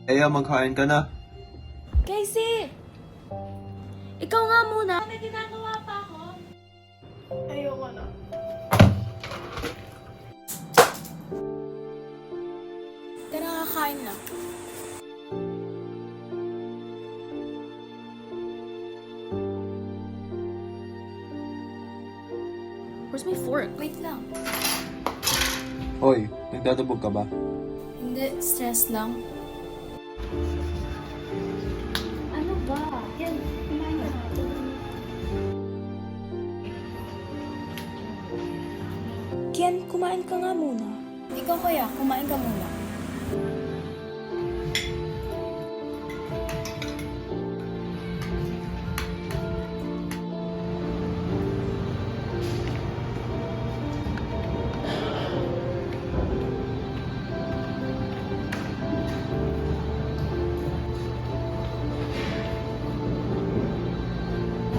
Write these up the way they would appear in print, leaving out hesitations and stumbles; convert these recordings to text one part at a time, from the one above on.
Magkain ka na. Casey! Ikaw nga muna. May ginagawa pa ako. Ayoko na. Tara, kakain na. Where's my fork? Wait lang. Hoy, nagdadabog ka ba? Hindi, stress lang. Ano ba? Yan, kumain na. Kian, kumain ka nga muna. Ikaw kaya, kumain ka muna.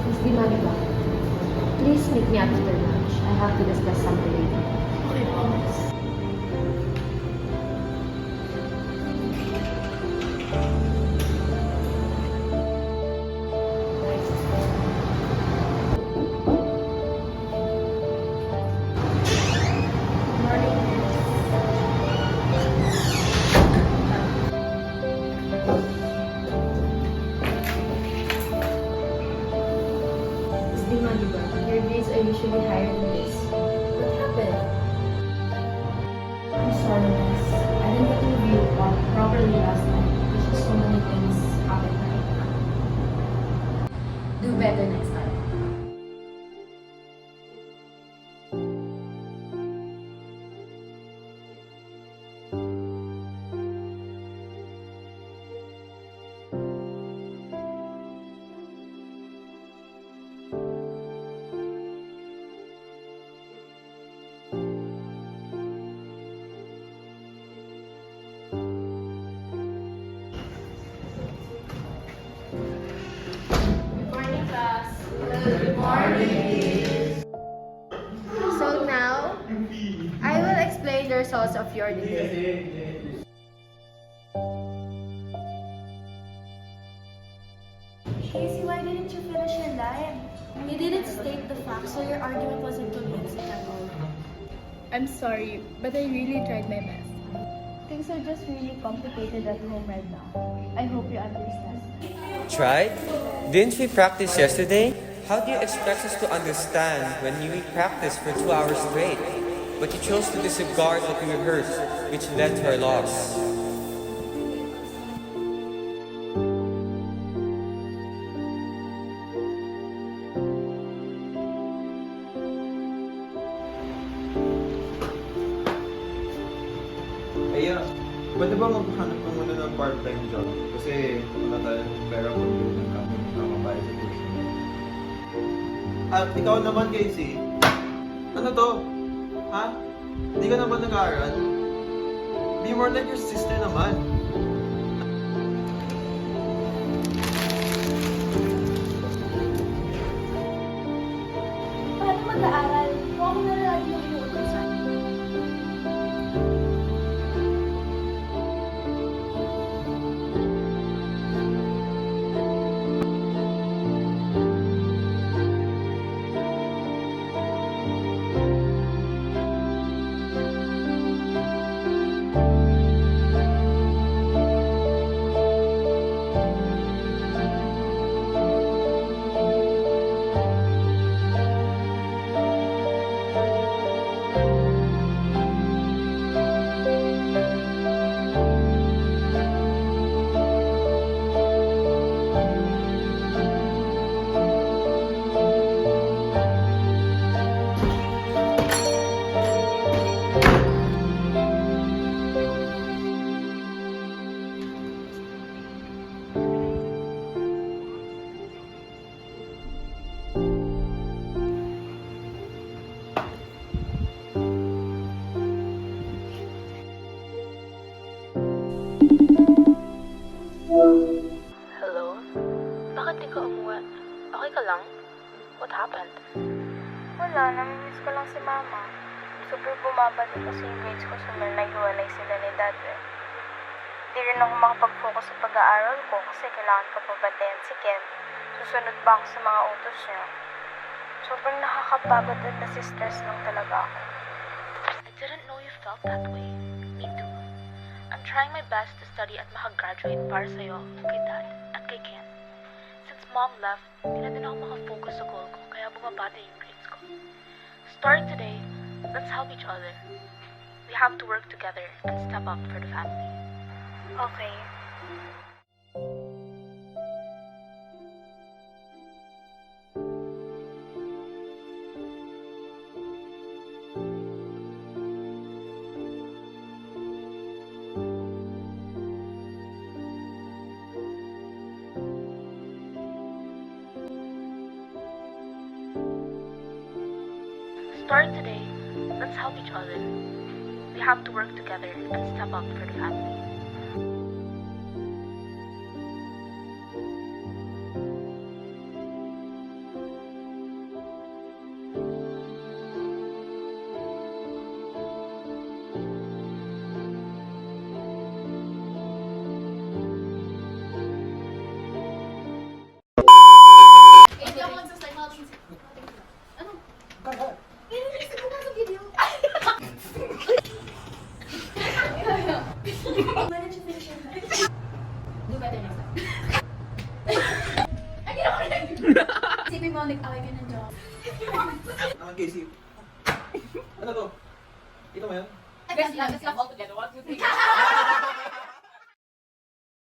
Miss Dimariba, please meet me after lunch. I have to discuss something with you. Okay, promise. Miss Dimariba, your grades are usually higher than this. What happened? I'm sorry, miss. I didn't get to review properly last night. There's just so many things happened right now. Do better next time. Good morning, class. Good morning. So now, I will explain the results of your debate. Casey, why didn't you finish your line? You didn't state the facts, so your argument wasn't convincing at all. I'm sorry, but I really tried my best. Things are just really complicated at home right now. I hope you understand. Tried? Didn't we practice yesterday? How do you expect us to understand when we practiced for 2 hours straight? But you chose to disregard what we rehearsed, which led to our loss. Pwede ba maghanap ka muna ng part-time job? Kasi wala tayong pera kung hindi ng company kakabayad sa tuition. At ikaw naman, Casey. Ano to? Ha? Hindi ka naman nag-aaral? Be more like your sister naman. Paano mag-aaral? Kung ako na lang yung inuutosan. Hello? Bakit di ka umuwi? Okay ka lang? What happened? Wala, namimiss ko lang si Mama. Super bumaba din kasi yung grades ko sa naghiwalay sila ni Dad. Di rin ako makapag-focus sa pag-aaral ko kasi kailangan ko pa bantayan si Ken. Susunod ba ako sa mga utos niya? Sobrang nakakapagod at nasi-stress lang talaga ako. I didn't know you felt that way. Me too. I'm trying my best to study at makagraduate para sa'yo, kay Dad, at kay Ken. Since Mom left, hindi na din ako makafocus sa goal ko, kaya bumaba din yung grades ko. Starting today, let's help each other. We have to work together and step up for the family. Okay. Starting today, let's help each other. We have to work together and step up for the family. Why didn't you finish your life? Do better next time. Isipin mo, nag-away ka ng job. Naman, Casey. Ano to? Ito mo yan? Let's laugh all together. 1, 2, 3.